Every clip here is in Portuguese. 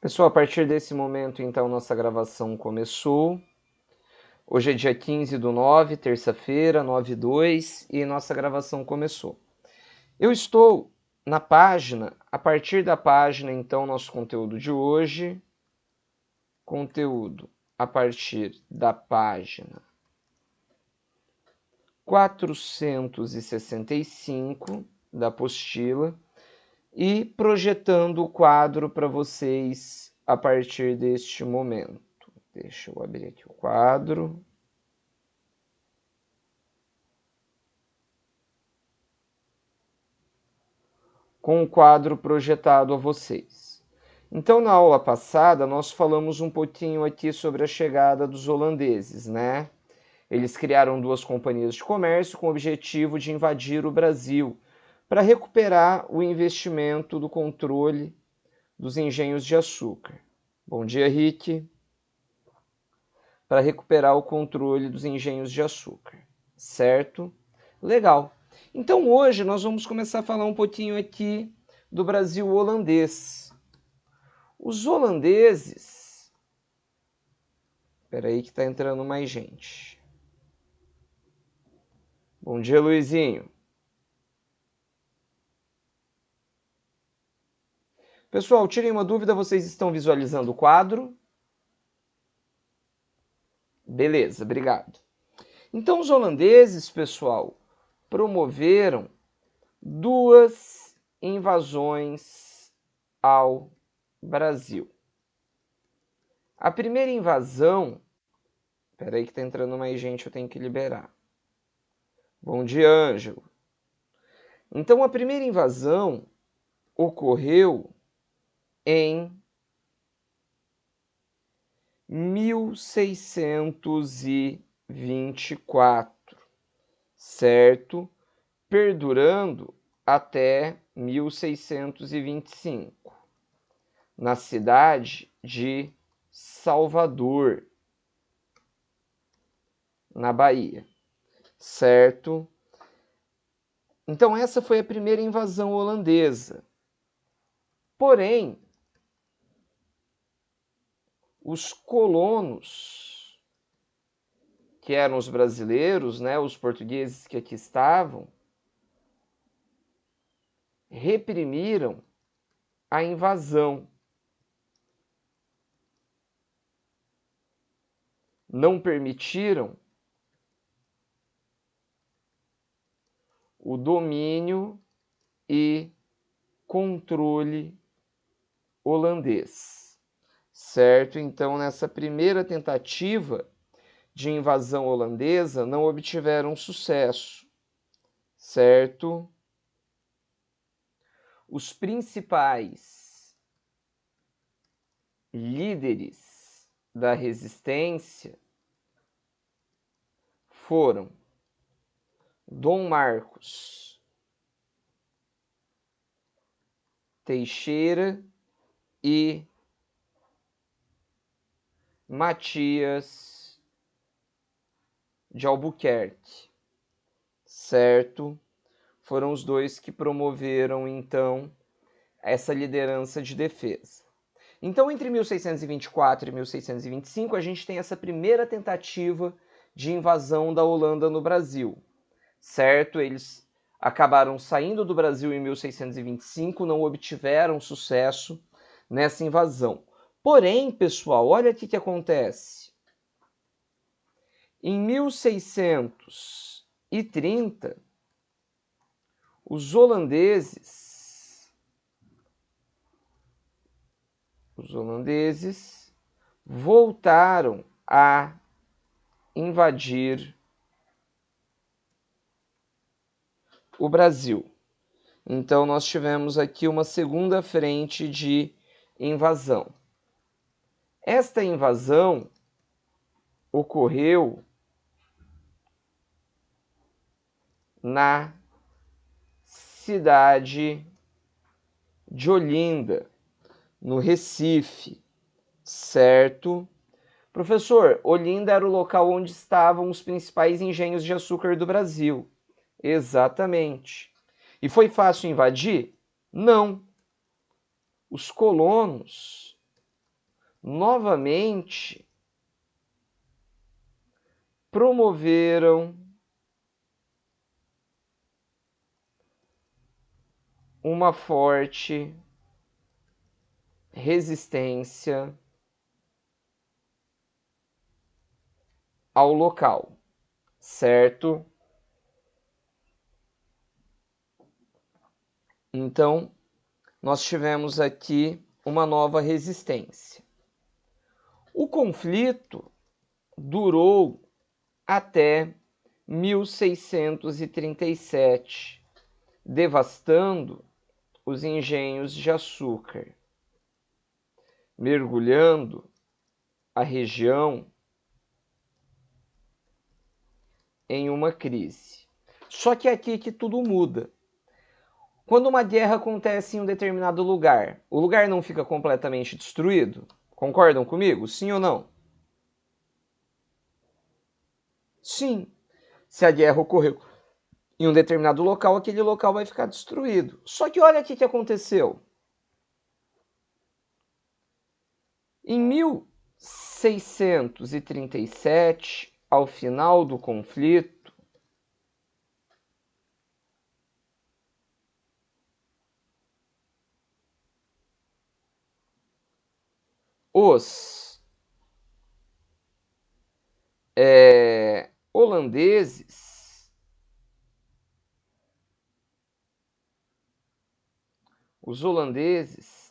Pessoal, a partir desse momento, então, nossa gravação começou. Hoje é dia 15/9, terça-feira, 9/2, e nossa gravação começou. Eu estou na página, a partir da página, então, nosso conteúdo de hoje. Conteúdo a partir da página 465 da apostila e projetando o quadro para vocês a partir deste momento. Deixa eu abrir aqui o quadro. Com o quadro projetado a vocês. Então, na aula passada, nós falamos um pouquinho aqui sobre a chegada dos holandeses, né? Eles criaram 2 companhias de comércio com o objetivo de invadir o Brasil para recuperar o investimento do controle dos engenhos de açúcar. Bom dia, Rick. Para recuperar o controle dos engenhos de açúcar, certo? Legal. Então hoje nós vamos começar a falar um pouquinho aqui do Brasil holandês. Os holandeses... Espera aí que está entrando mais gente. Bom dia, Luizinho. Pessoal, tirem uma dúvida, vocês estão visualizando o quadro? Beleza, obrigado. Então os holandeses, pessoal, promoveram 2 invasões ao Brasil. A primeira invasão... Espera aí que está entrando mais gente, eu tenho que liberar. Bom dia, Ângelo. Então, a primeira invasão ocorreu em 1624, certo? Perdurando até 1625, na cidade de Salvador, na Bahia, certo? Então essa foi a primeira invasão holandesa. Porém, os colonos, que eram os brasileiros, né, os portugueses que aqui estavam, reprimiram a invasão. Não permitiram o domínio e controle holandês, certo? Então, nessa primeira tentativa de invasão holandesa, não obtiveram sucesso, certo? Os principais líderes da resistência foram Dom Marcos Teixeira e Matias de Albuquerque, certo? Foram os 2 que promoveram, então, essa liderança de defesa. Então, entre 1624 e 1625, a gente tem essa primeira tentativa de invasão da Holanda no Brasil, certo? Eles acabaram saindo do Brasil em 1625, não obtiveram sucesso nessa invasão. Porém, pessoal, olha o que acontece. Em 1630, os holandeses voltaram a invadir o Brasil. Então, nós tivemos aqui uma segunda frente de invasão. Esta invasão ocorreu na cidade de Olinda, no Recife, certo? Professor, Olinda era o local onde estavam os principais engenhos de açúcar do Brasil. Exatamente. E foi fácil invadir? Não. Os colonos novamente promoveram uma forte resistência ao local, certo? Então, nós tivemos aqui uma nova resistência. O conflito durou até 1637, devastando os engenhos de açúcar, mergulhando a região em uma crise. Só que é aqui que tudo muda. Quando uma guerra acontece em um determinado lugar, o lugar não fica completamente destruído? Concordam comigo? Sim ou não? Sim. Se a guerra ocorreu em um determinado local, aquele local vai ficar destruído. Só que olha o que aconteceu. Em 1637, ao final do conflito, os holandeses,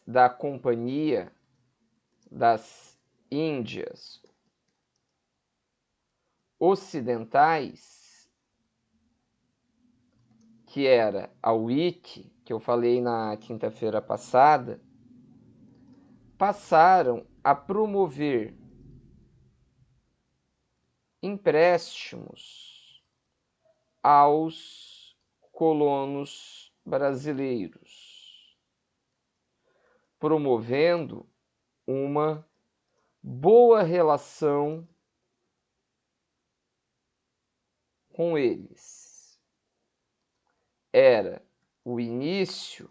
da Companhia das Índias Ocidentais, que era a UIC, que eu falei na quinta-feira passada, passaram a promover empréstimos aos colonos brasileiros, promovendo uma boa relação com eles. Era o início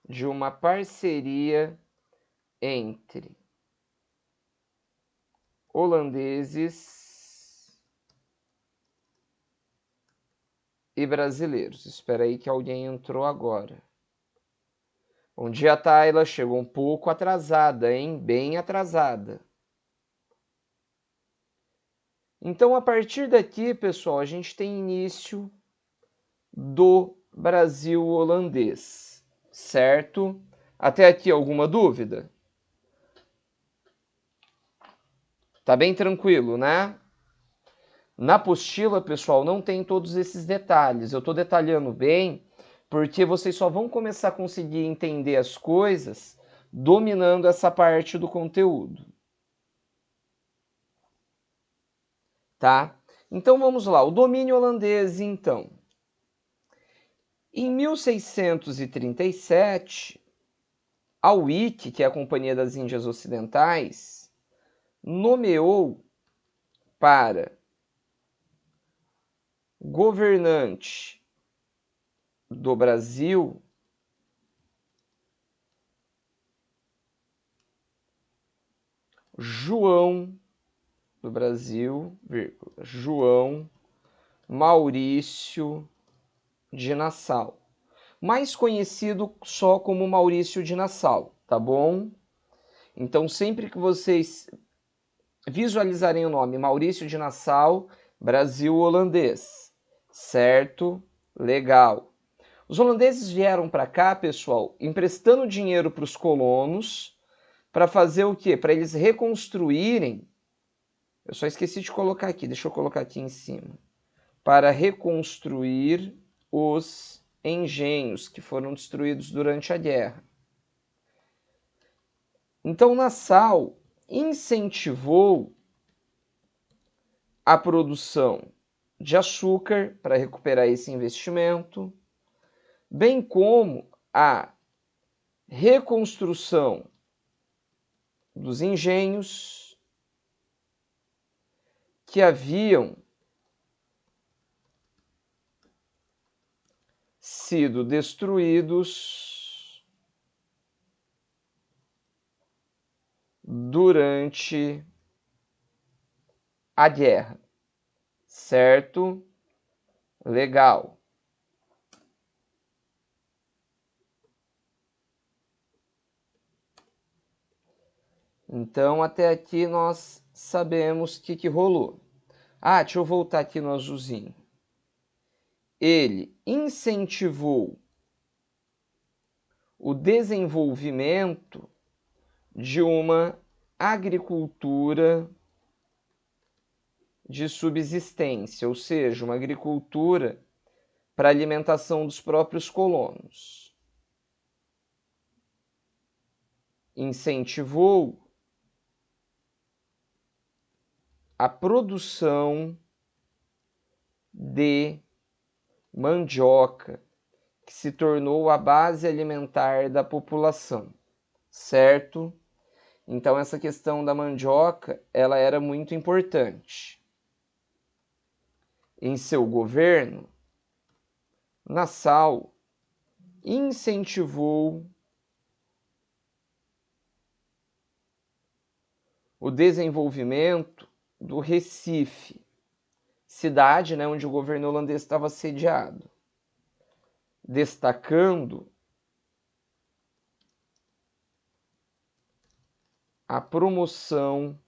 de uma parceria entre holandeses e brasileiros. Espera aí que alguém entrou agora. Bom dia, Tayla. Chegou um pouco atrasada, hein? Bem atrasada. Então, a partir daqui, pessoal, a gente tem início do Brasil holandês, certo? Até aqui alguma dúvida? Tá bem tranquilo, né? Na apostila, pessoal, não tem todos esses detalhes. Eu estou detalhando bem porque vocês só vão começar a conseguir entender as coisas dominando essa parte do conteúdo. Tá? Então vamos lá. O domínio holandês, então. Em 1637, a UIC, que é a Companhia das Índias Ocidentais, nomeou para governante do Brasil João do Brasil, João Maurício de Nassau, mais conhecido só como Maurício de Nassau, tá bom? Então, sempre que vocês visualizarem o nome Maurício de Nassau, Brasil holandês, certo? Legal. Os holandeses vieram para cá, pessoal, emprestando dinheiro para os colonos, para fazer o quê? Para eles reconstruírem. Eu só esqueci de colocar aqui, deixa eu colocar aqui em cima. Para reconstruir os engenhos que foram destruídos durante a guerra. Então, Nassau incentivou a produção de açúcar para recuperar esse investimento, bem como a reconstrução dos engenhos que haviam sido destruídos durante a guerra, certo? Legal. Então, até aqui nós sabemos o que rolou. Ah, deixa eu voltar aqui no azulzinho. Ele incentivou o desenvolvimento de uma agricultura de subsistência, ou seja, uma agricultura para alimentação dos próprios colonos. Incentivou a produção de mandioca, que se tornou a base alimentar da população, certo? Então essa questão da mandioca, ela era muito importante. Em seu governo, Nassau incentivou o desenvolvimento do Recife, cidade, né, onde o governo holandês estava sediado, destacando a promoção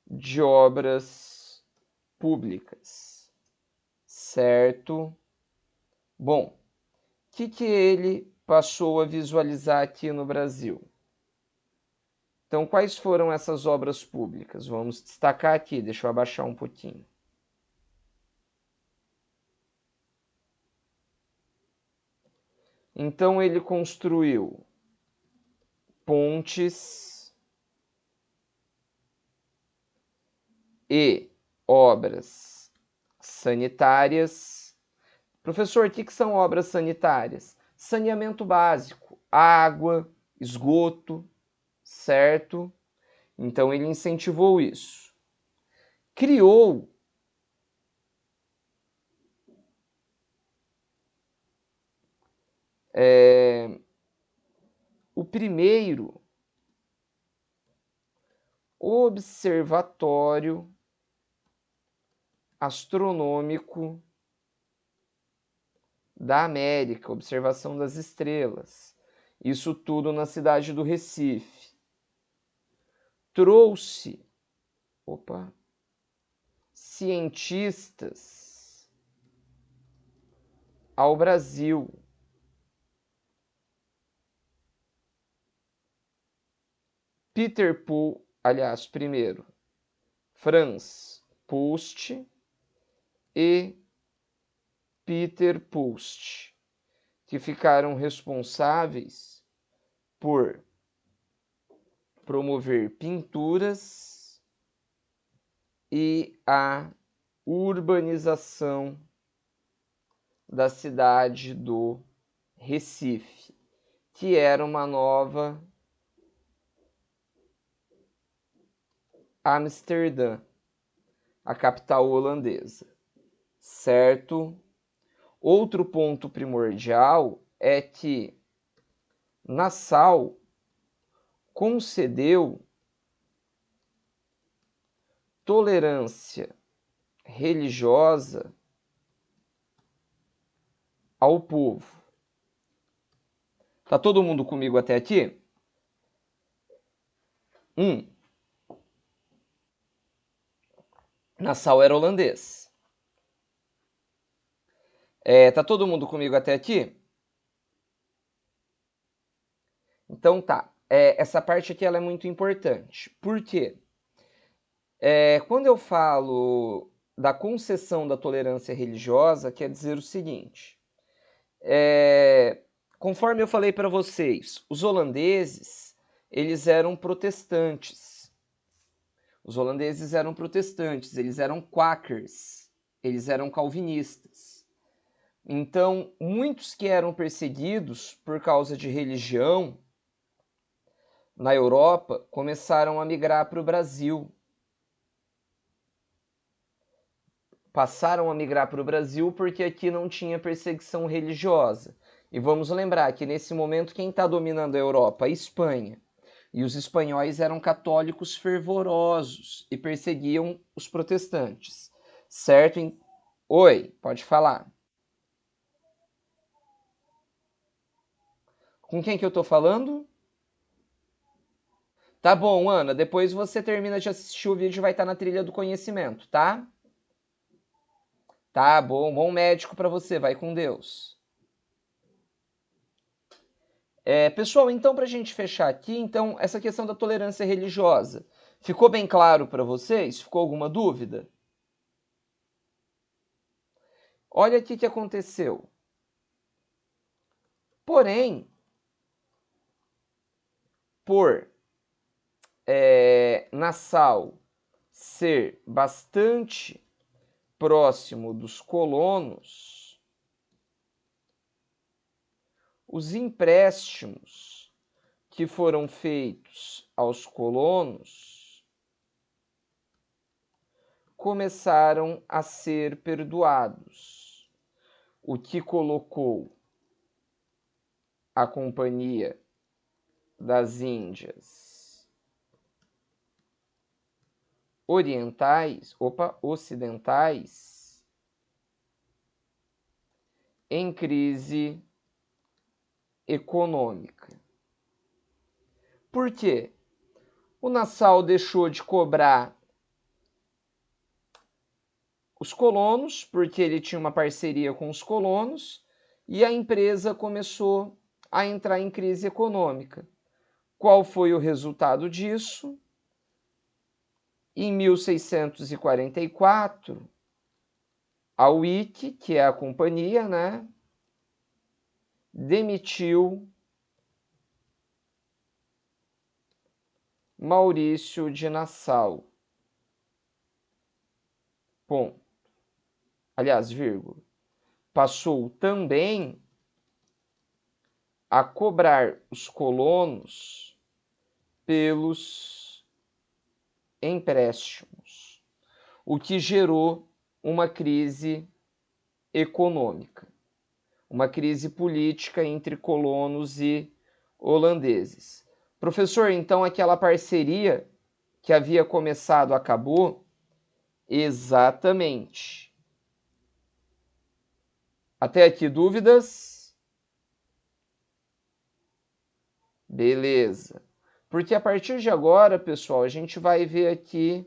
de obras públicas, certo? Bom, o que ele passou a visualizar aqui no Brasil? Então, quais foram essas obras públicas? Vamos destacar aqui, deixa eu abaixar um pouquinho. Então, ele construiu pontes e obras sanitárias. Professor, o que são obras sanitárias? Saneamento básico, água, esgoto, certo? Então ele incentivou isso. Criou o primeiro observatório astronômico da América, observação das estrelas. Isso tudo na cidade do Recife. Trouxe, cientistas ao Brasil. Peter Poole, aliás, primeiro, Franz Post e Peter Post, que ficaram responsáveis por promover pinturas e a urbanização da cidade do Recife, que era uma nova Amsterdã, a capital holandesa, certo? Outro ponto primordial é que Nassau concedeu tolerância religiosa ao povo. Tá todo mundo comigo até aqui? Nassau era holandês. Tá todo mundo comigo até aqui? Então tá. Essa parte aqui ela é muito importante. Por quê? Quando eu falo da concessão da tolerância religiosa, quer dizer o seguinte. Conforme eu falei para vocês, os holandeses, eles eram protestantes. Os holandeses eram protestantes, eles eram quakers, eles eram calvinistas. Então, muitos que eram perseguidos por causa de religião na Europa começaram a migrar para o Brasil. Passaram a migrar para o Brasil porque aqui não tinha perseguição religiosa. E vamos lembrar que nesse momento quem está dominando a Europa? A Espanha. E os espanhóis eram católicos fervorosos e perseguiam os protestantes, certo? Oi, pode falar. Com quem que eu tô falando? Tá bom, Ana, depois você termina de assistir o vídeo, vai estar na trilha do conhecimento, tá? Tá bom, bom médico para você, vai com Deus. Pessoal, então para a gente fechar aqui, então essa questão da tolerância religiosa, ficou bem claro para vocês? Ficou alguma dúvida? Olha aqui o que aconteceu. Porém, por Nassau ser bastante próximo dos colonos, os empréstimos que foram feitos aos colonos começaram a ser perdoados, o que colocou a Companhia das Índias ocidentais em crise econômica. Por quê? O Nassau deixou de cobrar os colonos, porque ele tinha uma parceria com os colonos, e a empresa começou a entrar em crise econômica. Qual foi o resultado disso? Em 1644, a WIC, que é a companhia, né, demitiu Maurício de Nassau. Ponto. Aliás, vírgula. Passou também a cobrar os colonos pelos empréstimos, o que gerou uma crise econômica, uma crise política entre colonos e holandeses. Professor, então aquela parceria que havia começado acabou? Exatamente. Até aqui dúvidas? Beleza. Porque a partir de agora, pessoal, a gente vai ver aqui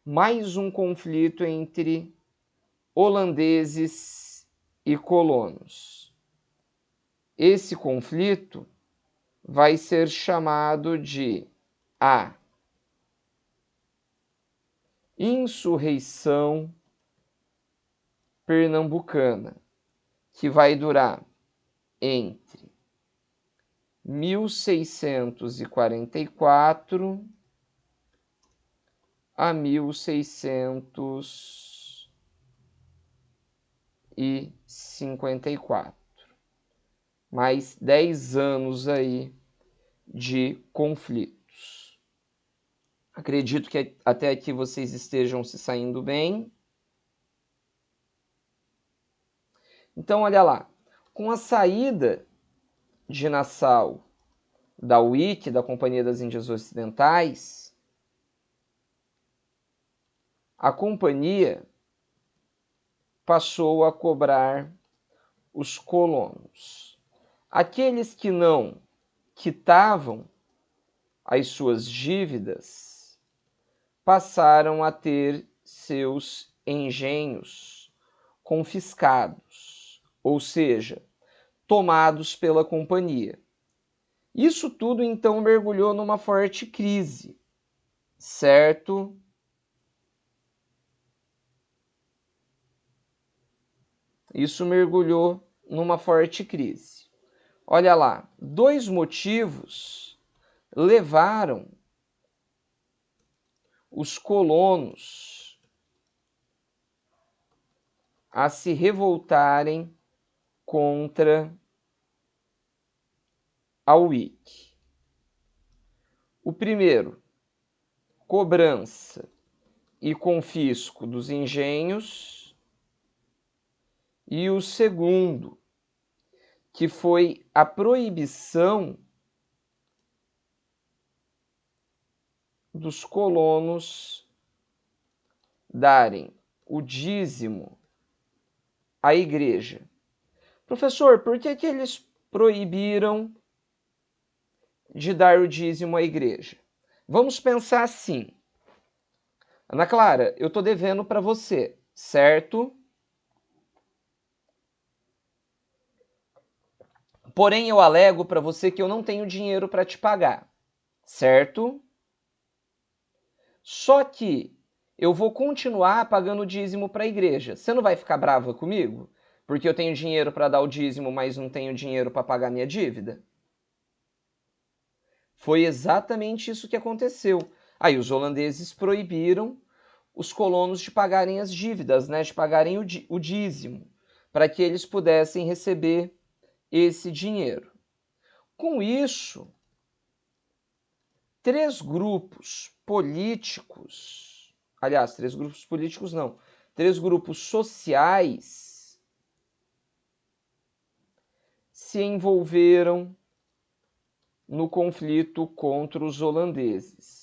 mais um conflito entre holandeses e colonos. Esse conflito vai ser chamado de a Insurreição Pernambucana, que vai durar entre 1644 a 1654. Mais 10 anos aí de conflitos. Acredito que até aqui vocês estejam se saindo bem. Então, olha lá. Com a saída de Nassau da WIC, da Companhia das Índias Ocidentais, a companhia passou a cobrar os colonos. Aqueles que não quitavam as suas dívidas passaram a ter seus engenhos confiscados, ou seja, tomados pela companhia. Isso tudo então mergulhou numa forte crise, certo? Isso mergulhou numa forte crise. Olha lá, 2 motivos levaram os colonos a se revoltarem contra a WIC. O primeiro, cobrança e confisco dos engenhos, e o segundo, que foi a proibição dos colonos darem o dízimo à igreja. Professor, por que eles proibiram de dar o dízimo à igreja? Vamos pensar assim. Ana Clara, eu estou devendo para você, certo? Porém, eu alego para você que eu não tenho dinheiro para te pagar, certo? Só que eu vou continuar pagando o dízimo para a igreja. Você não vai ficar brava comigo? Porque eu tenho dinheiro para dar o dízimo, mas não tenho dinheiro para pagar minha dívida? Foi exatamente isso que aconteceu. Aí os holandeses proibiram os colonos de pagarem as dívidas, né, de pagarem o dízimo, para que eles pudessem receber esse dinheiro. Com isso, três grupos políticos, aliás, três grupos políticos não, três grupos sociais se envolveram no conflito contra os holandeses.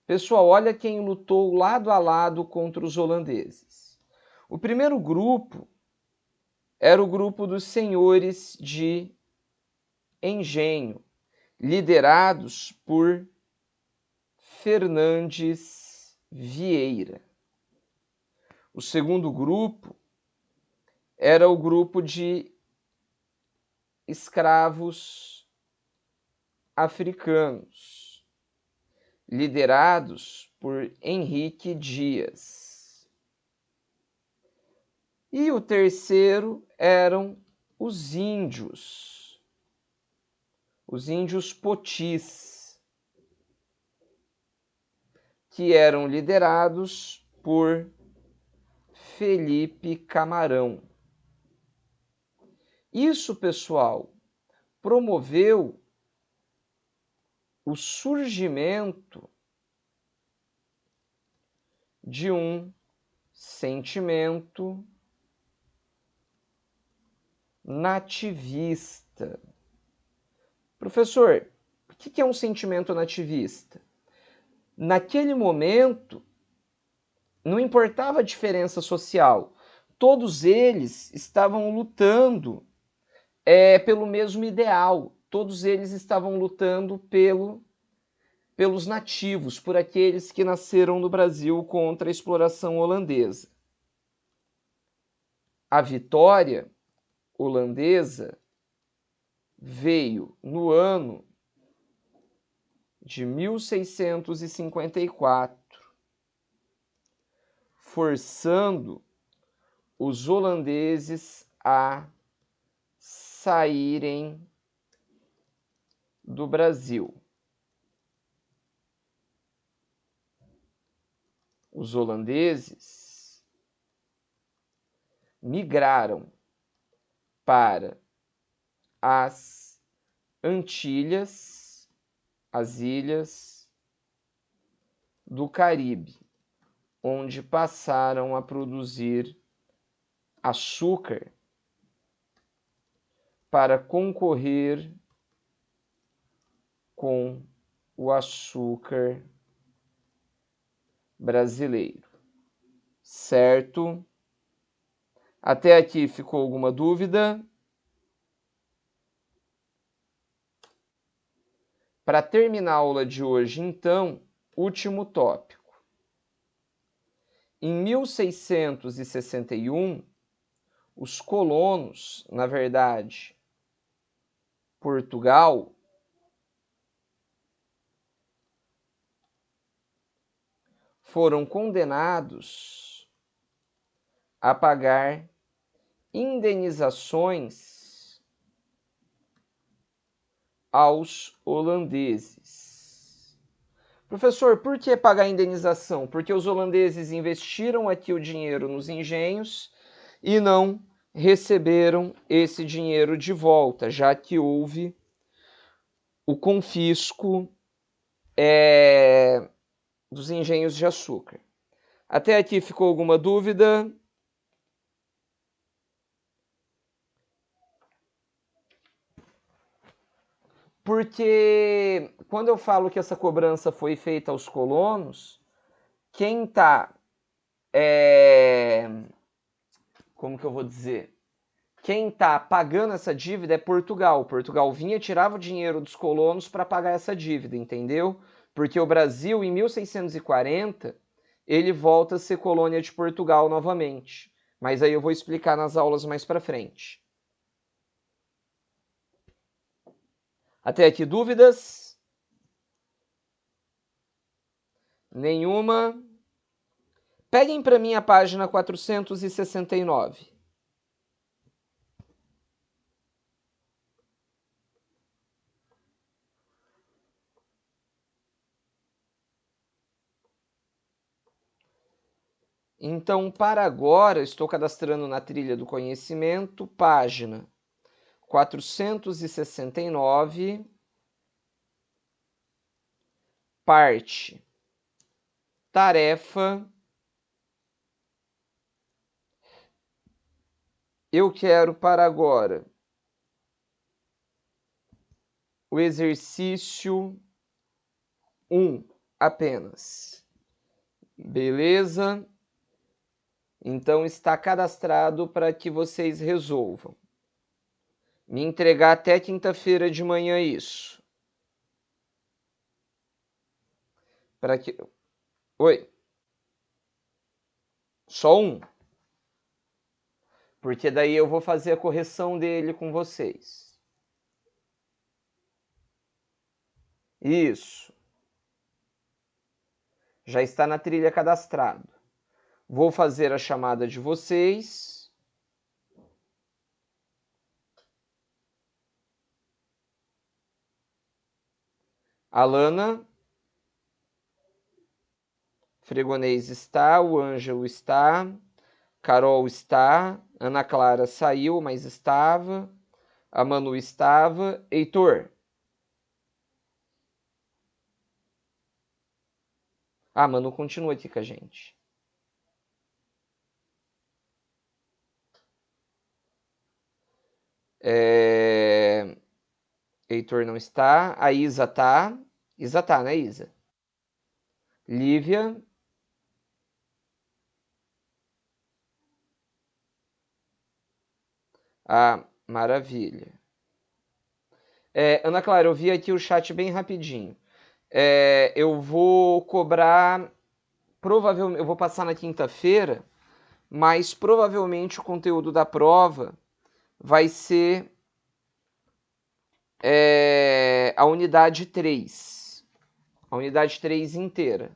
Pessoal, olha quem lutou lado a lado contra os holandeses. O primeiro grupo era o grupo dos senhores de engenho, liderados por Fernandes Vieira. O segundo grupo era o grupo de escravos africanos, liderados por Henrique Dias. E o terceiro eram os índios potis, que eram liderados por Felipe Camarão. Isso, pessoal, promoveu o surgimento de um sentimento nativista. Professor, o que é um sentimento nativista? Naquele momento, não importava a diferença social, todos eles estavam lutando pelo mesmo ideal, todos eles estavam lutando pelos nativos, por aqueles que nasceram no Brasil contra a exploração holandesa. A vitória holandesa veio no ano de 1654, forçando os holandeses a saírem do Brasil. Os holandeses migraram para as Antilhas, as ilhas do Caribe, onde passaram a produzir açúcar para concorrer com o açúcar brasileiro. Certo? Até aqui ficou alguma dúvida? Para terminar a aula de hoje, então, último tópico. Em 1661, os colonos, na verdade, Portugal, foram condenados a pagar indenizações aos holandeses. Professor, por que pagar indenização? Porque os holandeses investiram aqui o dinheiro nos engenhos e não receberam esse dinheiro de volta, já que houve o confisco dos engenhos de açúcar. Até aqui ficou alguma dúvida? Porque quando eu falo que essa cobrança foi feita aos colonos, quem está, como que eu vou dizer? Quem está pagando essa dívida é Portugal. Portugal vinha, tirava o dinheiro dos colonos para pagar essa dívida, entendeu? Porque o Brasil, em 1640, ele volta a ser colônia de Portugal novamente. Mas aí eu vou explicar nas aulas mais para frente. Até aqui dúvidas? Nenhuma? Peguem para mim a página 469. Então, para agora, estou cadastrando na trilha do conhecimento, página 469, parte tarefa. Eu quero para agora o exercício 1 apenas. Beleza? Então está cadastrado para que vocês resolvam. Me entregar até quinta-feira de manhã isso. Para que... Oi? Só um? Porque daí eu vou fazer a correção dele com vocês. Isso. Já está na trilha cadastrado. Vou fazer a chamada de vocês. Alana. Fregonês está, o Ângelo está, Carol está, Ana Clara saiu, mas estava, a Manu estava, Heitor. Ah, Manu continua aqui com a gente. Heitor não está, a Isa tá. Isa tá, né, Isa? Lívia. Ah, maravilha. Ana Clara, eu vi aqui o chat bem rapidinho. Eu vou cobrar, provavelmente, eu vou passar na quinta-feira, mas provavelmente o conteúdo da prova vai ser a unidade 3. A unidade 3 inteira.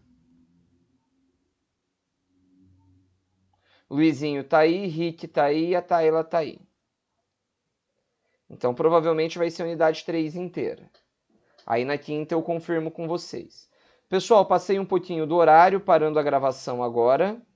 Luizinho tá aí, Rick tá aí, a Taila tá aí. Então, provavelmente vai ser a unidade 3 inteira. Aí na quinta eu confirmo com vocês. Pessoal, passei um pouquinho do horário, parando a gravação agora.